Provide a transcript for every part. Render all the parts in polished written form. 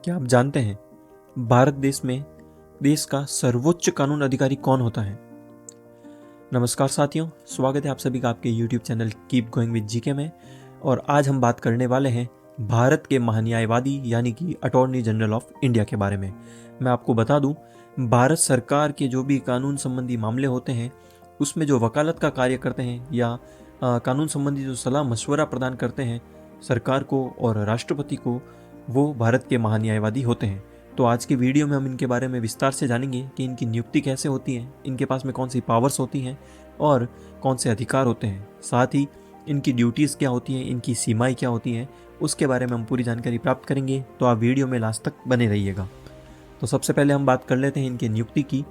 क्या आप जानते हैं भारत देश में देश का सर्वोच्च कानून अधिकारी कौन होता है? नमस्कार साथियों, स्वागत है आप सभी का आपके YouTube channel keep going with GK में। और आज हम बात करने वाले हैं भारत के महान्यायवादी यानी कि अटॉर्नी जनरल ऑफ इंडिया के बारे में। मैं आपको बता दूं, भारत सरकार के जो भी कानून संबंधी मामले होते हैं उसमें जो वकालत का कार्य करते हैं या कानून संबंधी जो सलाह मशवरा प्रदान करते हैं सरकार को और राष्ट्रपति को, वो भारत के महान्यायवादी होते हैं। तो आज की वीडियो में हम इनके बारे में विस्तार से जानेंगे कि इनकी नियुक्ति कैसे होती है, इनके पास में कौन सी पावर्स होती हैं और कौन से अधिकार होते हैं, साथ ही इनकी ड्यूटीज़ क्या होती हैं, इनकी सीमाएं क्या होती हैं, उसके बारे में हम पूरी जानकारी प्राप्त करेंगे। तो आप वीडियो में लास्ट तक बने रहिएगा। तो सबसे पहले हम बात कर लेते हैं इनके नियुक्ति की।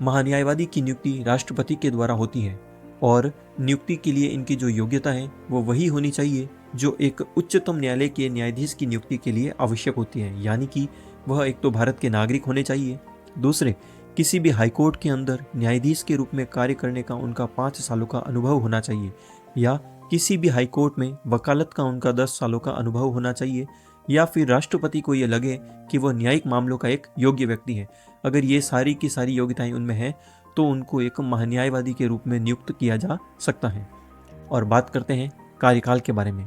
महान्यायवादी की नियुक्ति राष्ट्रपति के द्वारा होती है और नियुक्ति के लिए इनकी जो योग्यता है वो वही होनी चाहिए जो एक उच्चतम न्यायालय के न्यायाधीश की नियुक्ति के लिए आवश्यक होती है। यानी कि वह एक तो भारत के नागरिक होने चाहिए, दूसरे किसी भी हाईकोर्ट के अंदर न्यायाधीश के रूप में कार्य करने का उनका 5 सालों का अनुभव होना चाहिए, या किसी भी हाईकोर्ट में वकालत का उनका 10 सालों का अनुभव होना चाहिए, या फिर राष्ट्रपति को ये लगे कि वह न्यायिक मामलों का एक योग्य व्यक्ति है। अगर ये सारी की सारी योग्यताएं उनमें हैं तो उनको एक महान्यायवादी के रूप में नियुक्त किया जा सकता है। और बात करते हैं कार्यकाल के बारे में।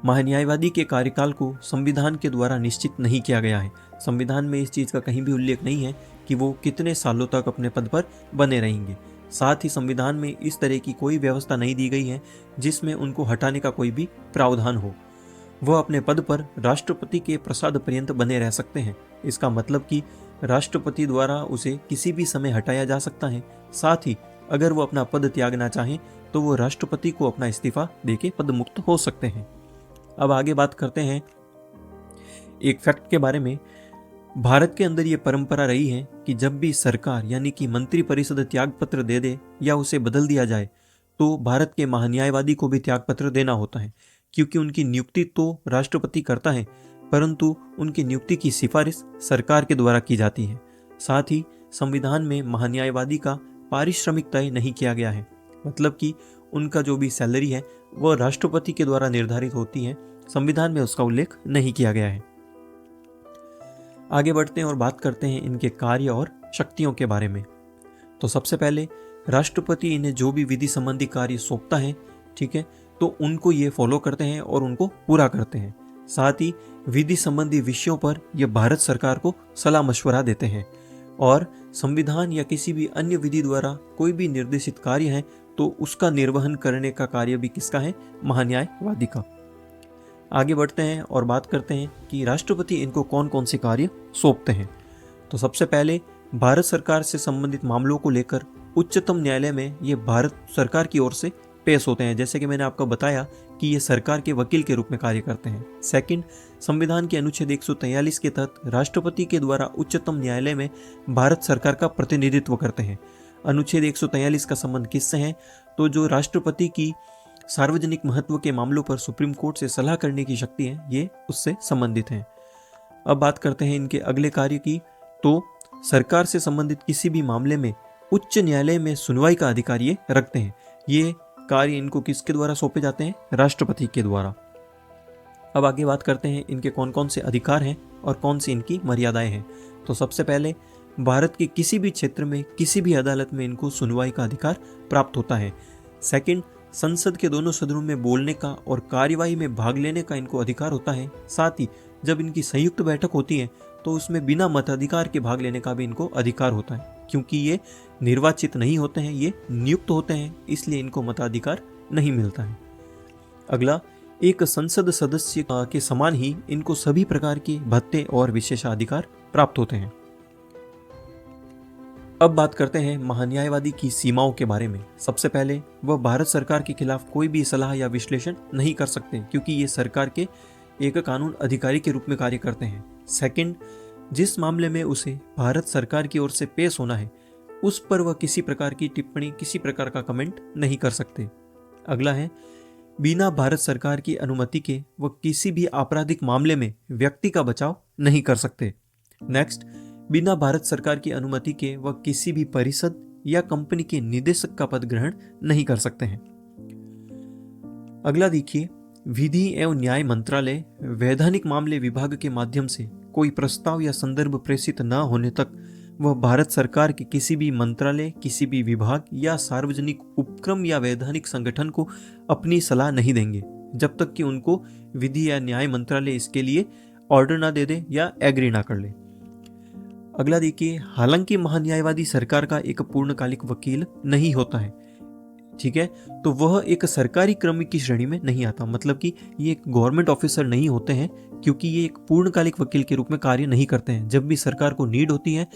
महान्यायवादी के कार्यकाल को संविधान के द्वारा निश्चित नहीं किया गया है। संविधान में इस चीज़ का कहीं भी उल्लेख नहीं है कि वो कितने सालों तक अपने पद पर बने रहेंगे। साथ ही संविधान में इस तरह की कोई व्यवस्था नहीं दी गई है जिसमें उनको हटाने का कोई भी प्रावधान हो। वह अपने पद पर राष्ट्रपति के प्रसाद पर्यंत बने रह सकते हैं। इसका मतलब कि राष्ट्रपति द्वारा उसे किसी भी समय हटाया जा सकता है। साथ ही अगर वो अपना पद त्यागना चाहें तो वो राष्ट्रपति को अपना इस्तीफा देके पद मुक्त हो सकते हैं। अब आगे बात करते हैं एक फैक्ट के बारे में। भारत के अंदर ये परंपरा रही है कि जब भी सरकार यानी कि मंत्री परिषद त्याग पत्र दे दे या उसे बदल दिया जाए तो भारत के महान्यायवादी को भी त्याग पत्र देना होता है, क्योंकि उनकी नियुक्ति तो राष्ट्रपति करता है परंतु उनकी नियुक्ति की सिफारिश सरकार के द्वारा की जाती है। साथ ही संविधान में महान्यायवादी का पारिश्रमिक तय नहीं किया गया है, मतलब कि उनका जो भी सैलरी है वह राष्ट्रपति के द्वारा निर्धारित होती है, संविधान में उसका उल्लेख नहीं किया गया है। आगे बढ़ते हैं और बात करते हैं इनके कार्य और शक्तियों के बारे में। तो सबसे पहले राष्ट्रपति इन्हें जो भी विधि संबंधी कार्य सौंपता है, ठीक है, तो उनको ये फॉलो करते हैं और उनको पूरा करते हैं। साथ ही विधि संबंधी विषयों पर यह भारत सरकार को सलाह मशवरा देते हैं और संविधान या किसी भी अन्य विधि द्वारा कोई भी निर्देशित कार्य है तो उसका निर्वहन करने का कार्य भी किसका है? महान्यायवादी का। आगे बढ़ते हैं और बात करते हैं कि राष्ट्रपति इनको कौन कौन से कार्य सौंपते हैं। तो सबसे पहले भारत सरकार से संबंधित मामलों को लेकर उच्चतम न्यायालय में ये भारत सरकार की ओर से पेश होते हैं। जैसे कि मैंने आपको बताया कि ये सरकार के वकील के रूप में कार्य करते हैं। सेकंड, संविधान के अनुच्छेद 143 के तहत राष्ट्रपति के द्वारा उच्चतम न्यायालय में भारत सरकार का प्रतिनिधित्व करते हैं। अनुच्छेद 143 का संबंध किससे है? तो जो राष्ट्रपति की सार्वजनिक महत्व के मामलों पर सुप्रीम कोर्ट से सलाह करने की शक्ति है, ये उससे संबंधित है। अब बात करते हैं इनके अगले कार्य की। तो सरकार से संबंधित किसी भी मामले में उच्च न्यायालय में सुनवाई का अधिकार ये रखते हैं। ये कार्य इनको किसके द्वारा सौंपे जाते हैं? राष्ट्रपति के द्वारा। अब आगे बात करते हैं इनके कौन कौन से अधिकार हैं और कौन सी इनकी मर्यादाएं हैं। तो सबसे पहले भारत के किसी भी क्षेत्र में किसी भी अदालत में इनको सुनवाई का अधिकार प्राप्त होता है। सेकंड, संसद के दोनों सदनों में बोलने का और कार्यवाही में भाग लेने का इनको अधिकार होता है। साथ ही जब इनकी संयुक्त बैठक होती है तो उसमें बिना मताधिकार के भाग लेने का भी इनको अधिकार होता है, क्योंकि ये निर्वाचित नहीं होते हैं, ये नियुक्त होते हैं, इसलिए इनको मताधिकार नहीं मिलता है। अगला, एक संसद सदस्य के समान ही इनको सभी प्रकार के भत्ते और विशेषाधिकार प्राप्त होते हैं। अब बात करते हैं महान्यायवादी की सीमाओं के बारे में। सबसे पहले वह भारत सरकार के खिलाफ कोई भी सलाह या विश्लेषण नहीं कर सकते, क्योंकि ये सरकार के एक कानून अधिकारी के रूप में कार्य करते हैं। सेकंड, जिस मामले में उसे भारत सरकार की ओर से पेश होना है उस पर वह किसी प्रकार की टिप्पणी, किसी प्रकार का कमेंट नहीं कर सकते। अगला है, बिना भारत सरकार की अनुमति के वह किसी भी आपराधिक मामले में व्यक्ति का बचाव नहीं कर सकते। नेक्स्ट, बिना भारत सरकार की अनुमति के वह किसी भी परिषद या कंपनी के निदेशक का पद ग्रहण नहीं कर सकते हैं। अगला देखिए, विधि एवं न्याय मंत्रालय वैधानिक मामले विभाग के माध्यम से कोई प्रस्ताव या संदर्भ प्रेषित न होने तक वह भारत सरकार के किसी भी मंत्रालय, किसी भी विभाग या सार्वजनिक उपक्रम या वैधानिक संगठन को अपनी सलाह नहीं देंगे जब तक कि उनको विधि या न्याय मंत्रालय इसके लिए ऑर्डर ना दे दे या एग्री ना कर ले। अगला देखिए, हालांकि महान्यायवादी सरकार का एक पूर्णकालिक वकील नहीं होता है, ठीक है, तो वह एक सरकारी कर्मी की श्रेणी में नहीं आता। मतलब कि ये एक गवर्नमेंट ऑफिसर नहीं होते हैं, क्योंकि ये एक पूर्णकालिक वकील के रूप में कार्य नहीं करते हैं। जब भी सरकार को नीड होती है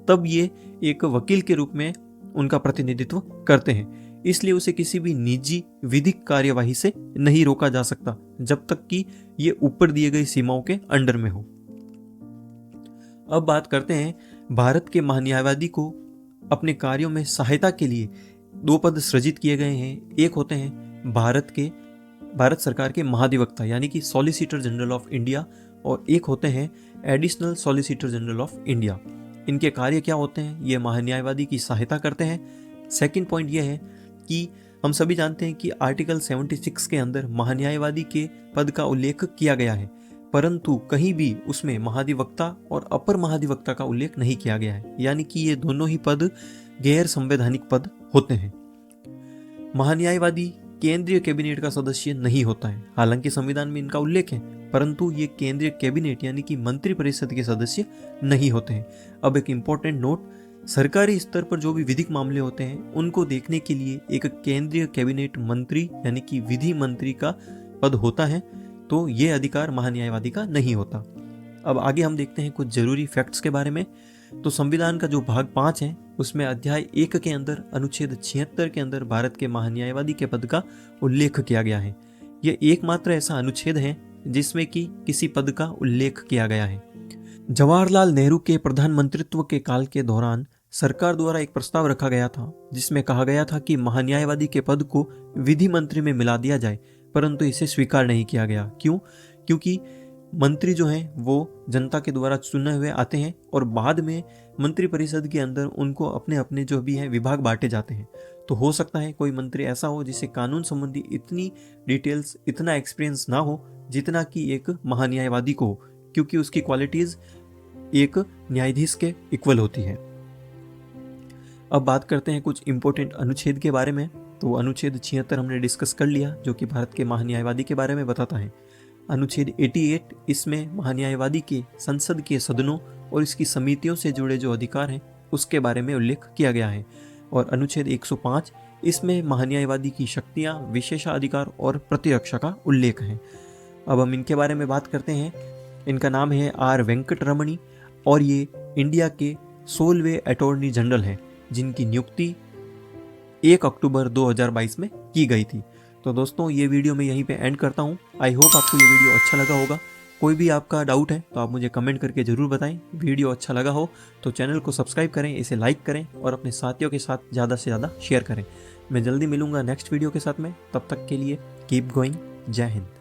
तब ये एक वकील के रूप में उनका प्रतिनिधित्व करते हैं। इसलिए उसे किसी भी निजी विधिक कार्यवाही से नहीं रोका जा सकता जब तक कि ये ऊपर दिए गई सीमाओं के अंडर में हो। अब बात करते हैं, भारत के महान्यायवादी को अपने कार्यों में सहायता के लिए 2 पद सृजित किए गए हैं। एक होते हैं भारत सरकार के महाधिवक्ता यानी कि सॉलिसिटर जनरल ऑफ इंडिया, और एक होते हैं additional solicitor general of India. इनके कार्य क्या होते हैं? ये महान्यायवादी की सहायता करते हैं। सेकंड पॉइंट ये है कि हम सभी जानते हैं कि आर्टिकल 76 के अंदर महान्यायवादी के पद का उल्लेख किया गया है, परंतु कहीं भी उसमें महाधिवक्ता और अपर महाधिवक्ता का उल्लेख नहीं किया गया है, यानी कि ये दोनों ही पद गैर संवैधानिक पद होते हैं। महान्यायवादी केंद्रीय कैबिनेट का सदस्य नहीं होता है, हालांकि संविधान में इनका उल्लेख है, परंतु ये केंद्रीय कैबिनेट यानी कि मंत्री परिषद के सदस्य नहीं होते हैं। अब एक इंपॉर्टेंट नोट, सरकारी स्तर पर जो भी विधिक मामले होते हैं उनको देखने के लिए एक केंद्रीय कैबिनेट मंत्री यानी कि विधि मंत्री का पद होता है, तो ये अधिकार महान्यायवादी का नहीं होता। अब आगे हम देखते हैं कुछ जरूरी फैक्ट्स के बारे में। तो संविधान का जो भाग 5 है उसमें अध्याय 1 के अंदर अनुच्छेद 76 के अंदर भारत के महान्यायवादी के पद का उल्लेख किया गया है। यह एकमात्र ऐसा अनुच्छेद है जिसमें कि किसी पद का उल्लेख किया गया है। जवाहरलाल नेहरू के प्रधानमंत्रित्व के काल के दौरान सरकार द्वारा एक प्रस्ताव रखा गया था जिसमें कहा गया था कि महान्यायवादी के पद को विधि मंत्री में मिला दिया जाए, परंतु इसे स्वीकार नहीं किया गया। क्यों? क्योंकि मंत्री जो हैं वो जनता के द्वारा चुने हुए आते हैं और बाद में मंत्री परिषद के अंदर उनको अपने अपने जो भी हैं विभाग बांटे जाते हैं। तो हो सकता है कोई मंत्री ऐसा हो जिसे कानून संबंधी इतनी डिटेल्स, इतना एक्सपीरियंस ना हो जितना कि एक महान्यायवादी को हो, क्योंकि उसकी क्वालिटीज एक न्यायाधीश के इक्वल होती है। अब बात करते हैं कुछ इंपॉर्टेंट अनुच्छेद के बारे में। तो अनुच्छेद 76 हमने डिस्कस कर लिया, जो कि भारत के महान्यायवादी के बारे में बताता है। अनुच्छेद 88, इसमें महान्यायवादी के संसद के सदनों और इसकी समितियों से जुड़े जो अधिकार हैं उसके बारे में उल्लेख किया गया है। और अनुच्छेद 105, इसमें महान्यायवादी की शक्तियां, विशेषाधिकार और प्रतिरक्षा का उल्लेख है। अब हम इनके बारे में बात करते हैं। इनका नाम है आर वेंकट रमणी और ये इंडिया के 16वें अटॉर्नी जनरल हैं, जिनकी नियुक्ति 1 अक्टूबर 2022 में की गई थी। तो दोस्तों, ये वीडियो मैं यहीं पे एंड करता हूँ। आई होप आपको ये वीडियो अच्छा लगा होगा। कोई भी आपका डाउट है तो आप मुझे कमेंट करके ज़रूर बताएं। वीडियो अच्छा लगा हो तो चैनल को सब्सक्राइब करें, इसे लाइक करें और अपने साथियों के साथ ज़्यादा से ज़्यादा शेयर करें। मैं जल्दी मिलूंगा नेक्स्ट वीडियो के साथ में, तब तक के लिए कीप गोइंग। जय हिंद।